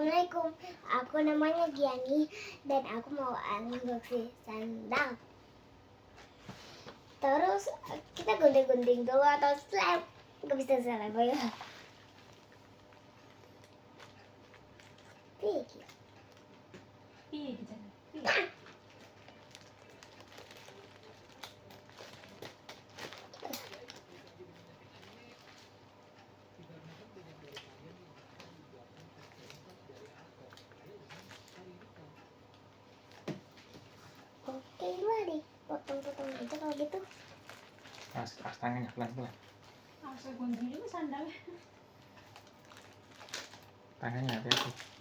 Assalamualaikum, aku namanya Giani dan aku mau unboxing sandal. Terus kita gunting-gunting dulu atau slap? Gak bisa slap ya. Pikir. Oke, mari potong-potong aja kalau gitu. Tangannya pelan-pelan. Saya gunting dulu sandalnya. Tangannya hati-hati.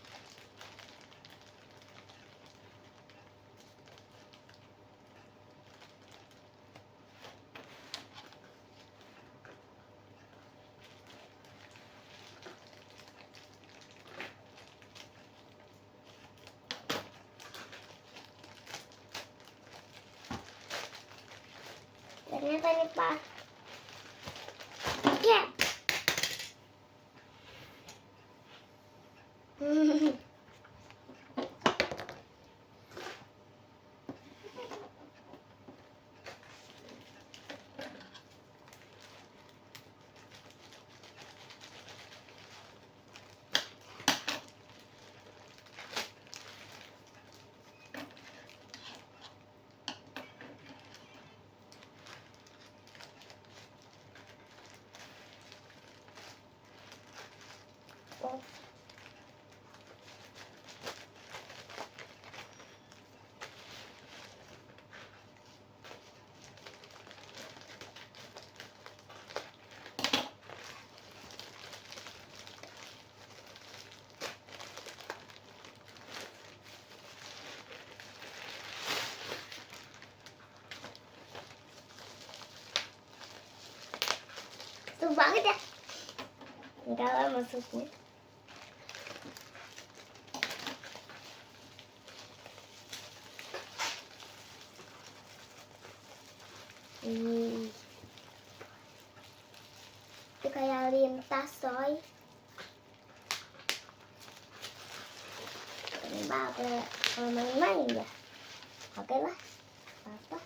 Ternyata nih Pak. Ya. Oh. Tuh banget ya. Enggak lah masuknya. Itu kayak lintas soy. Ini apa? Kalau main-main ya. Oke lah. Apa?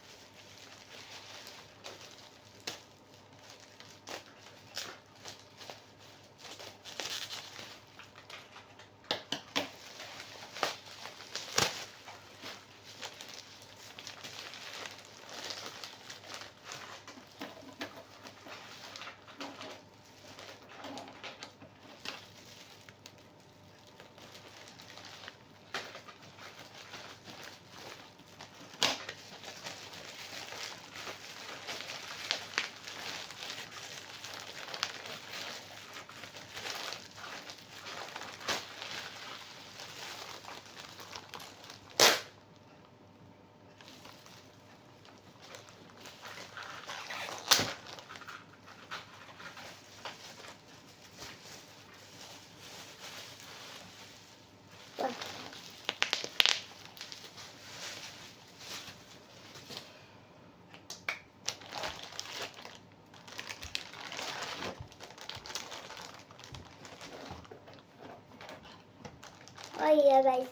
Oh iya guys,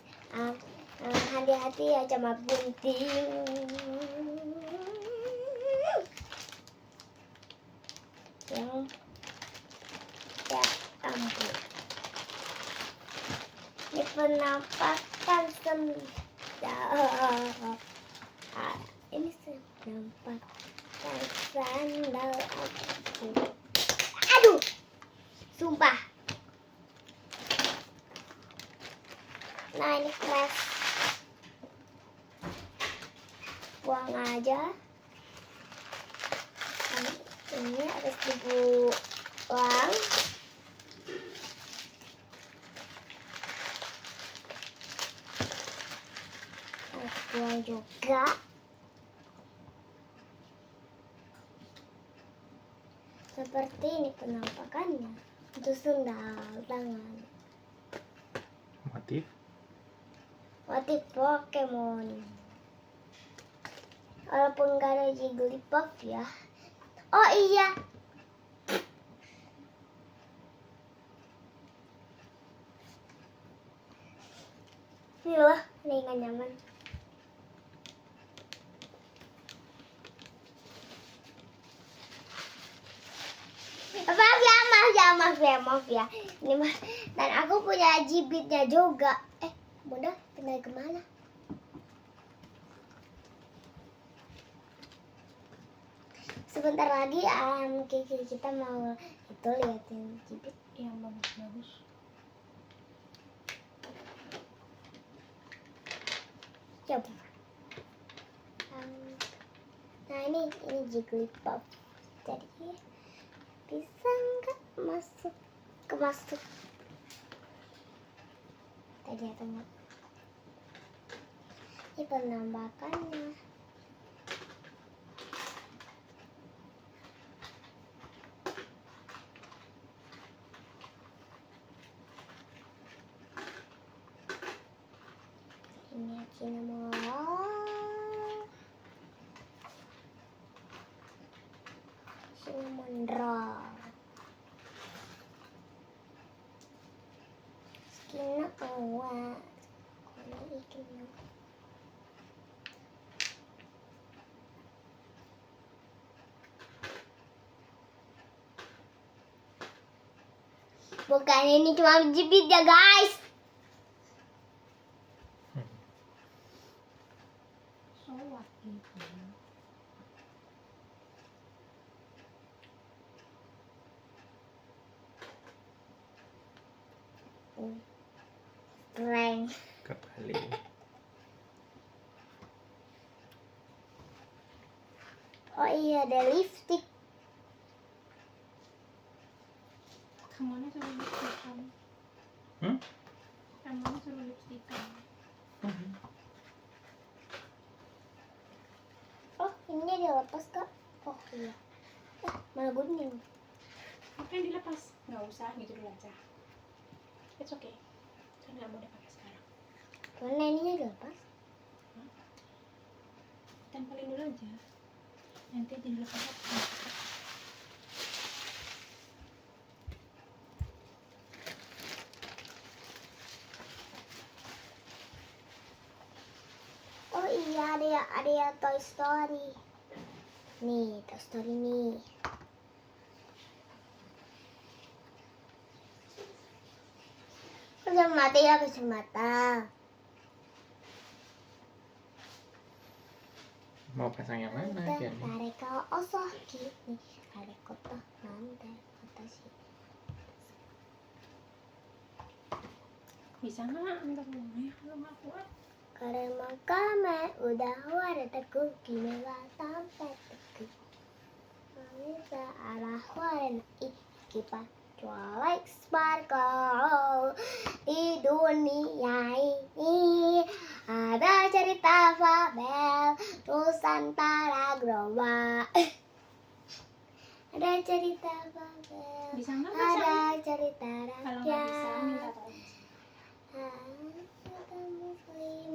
hati-hati ya sama gunting. Yang ya ampun. Ini penampakan sandal. Ini penampakan sandal aku. Aduh, sumpah. Nah ini keras, buang aja. Ini harus dibuang. Harus buang juga. Seperti ini penampakannya untuk sandal tangan. Motif Pokemon. Walaupun gak ada Jigglypuff ya. Oh iya. Ini loh, ini nggak nyaman. Maaf ya. Ini mah, dan aku punya jibitnya juga. Bunda tinggal kemana? Sebentar lagi kita mau itu liatin jibit yang bagus-bagus. Coba. Nah ini Jigglypuff. Jadi bisa nggak masuk? Tadi atau enggak? Ini penampakannya. Ini cinnamon roll. Skin awak. Ini ikan. Bukan, ini cuma jepit ya guys. Soak gitu. Strength. Kembali. Oh iya, ada lipstick. Kemana suruh lipstikan? Kemana suruh lipstikan? Oh, ini dilepas kak. Oh iya. Malah kuning. Apa yang dilepas? Nggak usah, gitu dulu aja. It's okay. Kan nggak mau dipakai sekarang. Mana ininya dilepas? Tempelin dulu aja. Nanti dilepas apa? Oh iya, ada Toy Story. Nih, Toy Story nih. Kacamata. Mau pasang yang mana? Kian? Tarik Osoki nih. Tarik kota nanti kota sih. Bisa nggak? Minta boleh kalau nggak kuat. Karena kami udah waretaku kini lah sampai teku. Kami searah warna ikipan Twilight Sparkle. Di dunia ini ada cerita fabel Nusantara Global. Ada cerita fabel. Bisa nggak Ada pasang? cerita Kalau nggak bisa, rakyat. minta tolong. Muslim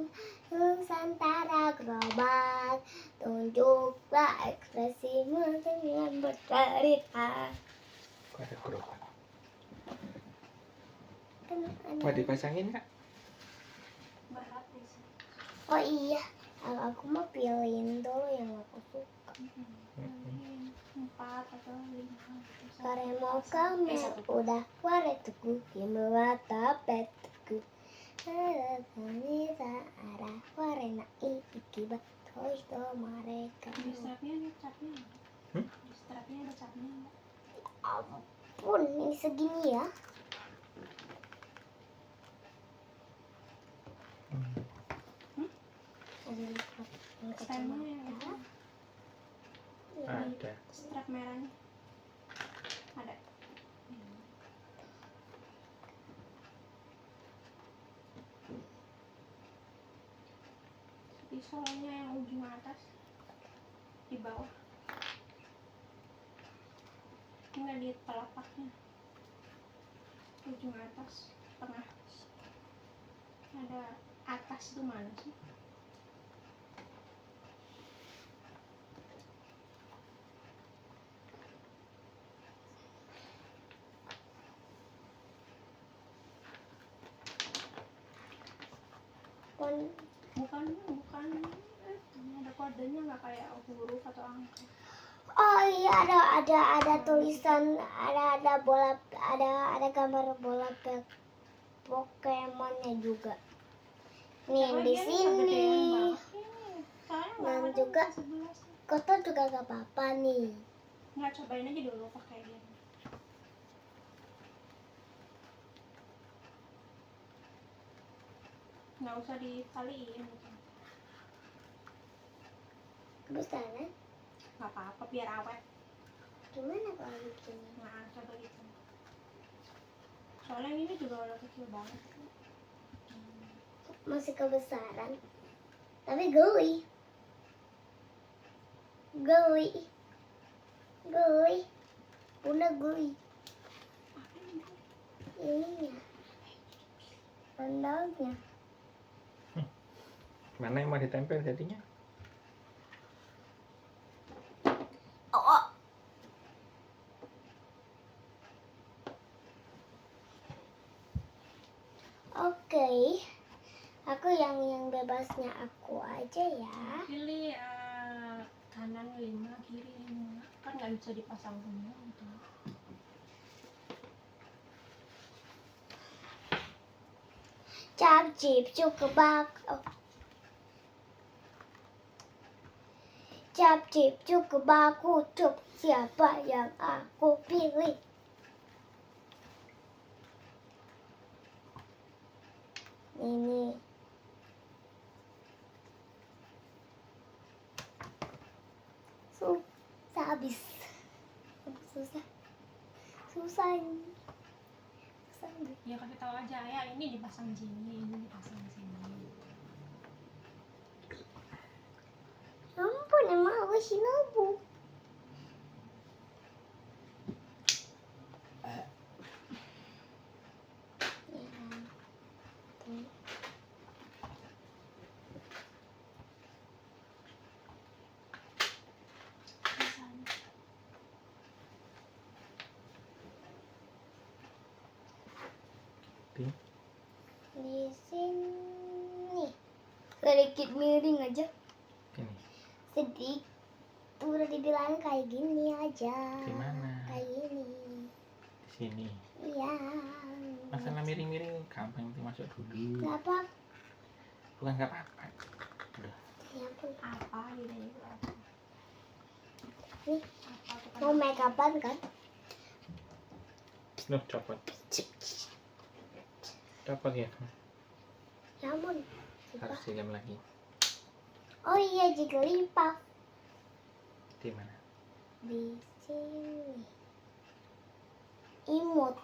Nusantara Global, tunjuklah ekspresimu dengan bercerita. Kok ada gerobak? Kan Mau dipasangin nggak? Berat sih. Oh iya, aku mau pilihin dulu yang aku suka. Pilih 4 atau 5. Karena mau kamu udah waretaku yang tapetku. Ini searah warna ikibat Toy Story mereka. Di strapnya ada capnya. Di strapnya ada capnya. Ampun, ini segini ya. Stemnya yang itu. Ada. Strap merahnya. Ada. Pisolnya yang ujung atas di bawah. Enggak di telapaknya. Ujung atas, tengah. Ada atas itu mana sih? Bukan ada kodenya, nggak kayak huruf atau angka. Oh iya, ada tulisan, ada bola, ada gambar bola Pokemonnya juga. Nih di sini. Dan juga kotor juga gak apa-apa nih. Nggak, cobain aja dulu pakai dia. Nggak usah ditaliin gitu. Kebesaran? Nggak apa-apa, biar awet. Gimana kalau bikinnya? Nah, coba gitu. Soalnya ini juga udah kecil banget. Masih kebesaran. Tapi geli. Bunda geli. Ininya. Rendangnya. Mana yang mau ditempel jadinya? Oh. Oke. Aku yang bebasnya aku aja ya. Pilih kanan 5, kiri 5. Kan nggak bisa dipasang semua gitu. Chap chip cukebak. Oh. Chap chip cukebak kucup. Siapa yang aku pilih? Ini. Susah habis. Susah ini. Ya kasih tahu aja ya, ini dipasang di sini, ini dipasang di sini. Ampun, emang aku Shinobu. Di sini. Sedikit miring aja. Ini. Sedikit. Udah dibilang kayak gini aja. Di mana? Kayak gini. Di sini. Iya. Masalah miring-miring gampang dimasuk dulu. Kenapa? Bukan nggak apa-apa. Udah. Ya ampun. Apa ini? Nih, Apa tuh kan? mau make upan kan? Loh, copot. Copot ya. Ya ampun. Harus dilem lagi. Oh iya, Jigglypuff. Di mana? Di sini. Imut.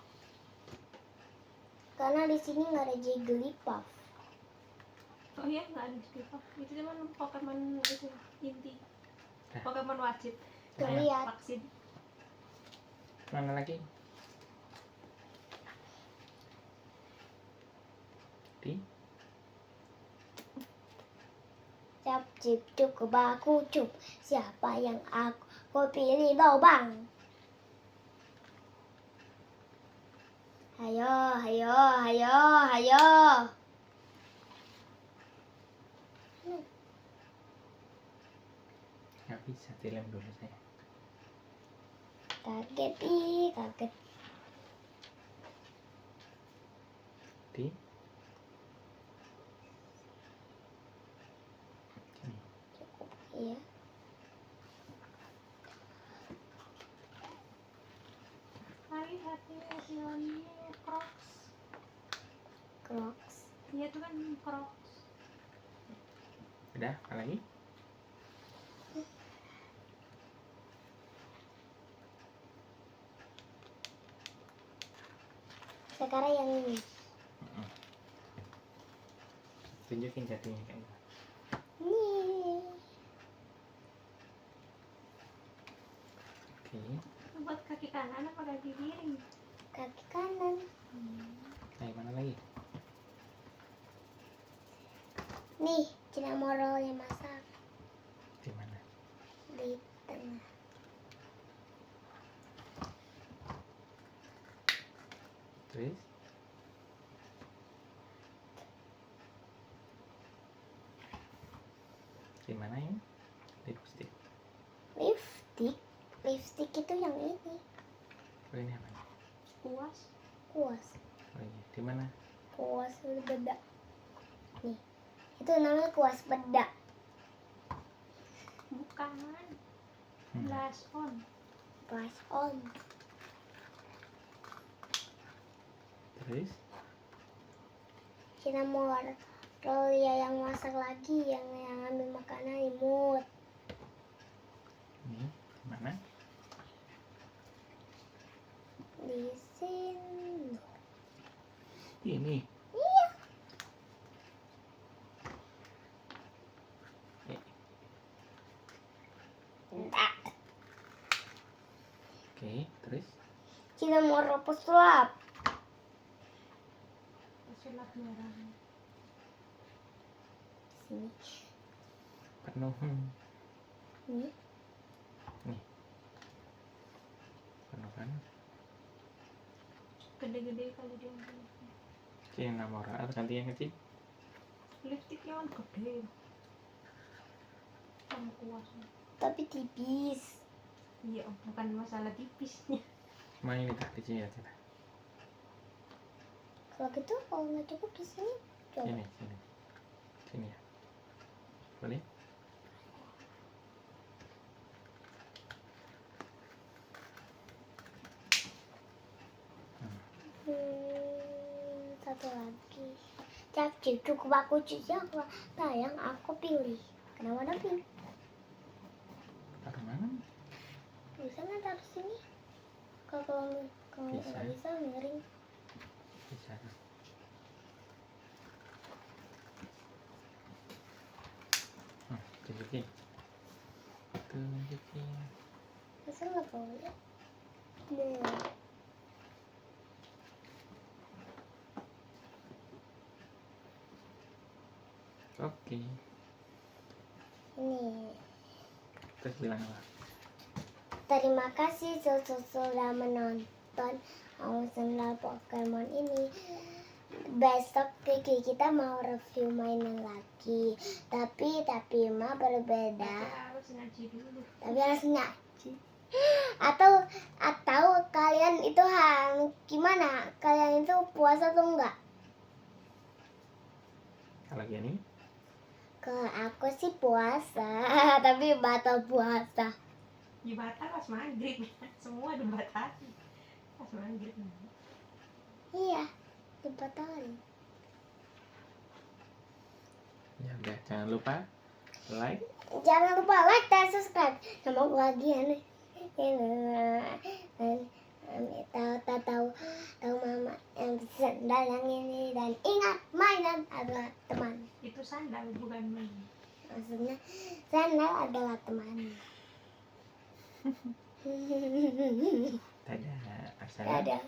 Karena di sini nggak ada Jigglypuff. Oh iya, nggak ada Jigglypuff. Itu cuma Pokemon itu inti. Nah. Pokemon wajib. Tuh, lihat. Vaksin. Mana lagi? Di? Cap cip cuk baku cup. Siapa yang aku pilih lobang? Hayo, hayo, hayo, hayo. Nggak bisa dilem dulu saya. Kaget, kaget. Di? Sini. Iya. Mari hati-hati Crocs. Crocs. Iya itu kan Crocs. Udah, apa lagi? Sekarang yang ini. Tunjukin jadinya kayak gitu. Nih. Oke. Buat kaki kanan apa kaki kiri? Kaki kanan. Nah, mana lagi? Nih, Cinnamoroll yang masak Di mana? di tengah. Terus? Di mana ini? Lipstick. Lipstick itu yang ini. Oh ini apa? Kuas. Kuas. Oh iya. Di mana? Kuas bedak. Nih. Itu namanya kuas bedak. Bukan. Hmm. Blush on. Brush on. Terus? Kita mau Rolia yang masak lagi, yang ambil makanan imut. Ini di mana? Di sini. Ini. Iya. Enggak. Oke, terus? Kita mau rebus sulap. Sulap merah. Sini. Penuh. Nih. Penuh kan? Gede-gede kali dia. Ini nama orang atau ganti yang kecil? Lipstiknya kan gede. Sama kuas. Tapi tipis. Iya, bukan masalah tipisnya. Main ini tak di sini aja. Kalau gitu, kalau nggak cukup di sini, coba. Sini, sini. Sini ya. Boleh? Satu lagi. Capcip cukup aku cuci apa? Sayang aku pilih. Kenapa ada pilih? Taruh mana? Bisa nggak taruh sini? Kalau Bisa. nggak bisa miring. Bisa. Tunjukin. Tunjukin. Masa nggak boleh? Nah. Oke. Ini. Terus bilang apa? Terima kasih sudah menonton Sendal Pokemon ini. Besok kita mau review mainan lagi. Tapi mah berbeda. Harus ngaji dulu. Tapi harus ngaji. Atau kalian itu gimana? Kalian itu puasa atau enggak? Kalau gini? Kalau aku sih puasa, tapi batal puasa. Dibatal pas maghrib. Semua dibatasi. Pas maghrib. Iya, dibatalin. Ya udah, jangan lupa like. Jangan lupa like dan subscribe. Sama bagian tahu mama yang sendal yang ini, dan ingat mainan adalah teman. Itu sandal bukan main. Maksudnya sendal adalah teman. Dadah. Ada. Assalam.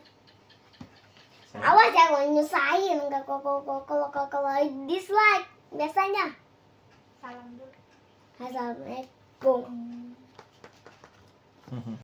Awas jangan nyusahin kalau dislike biasanya. Salam dulu. Assalamualaikum.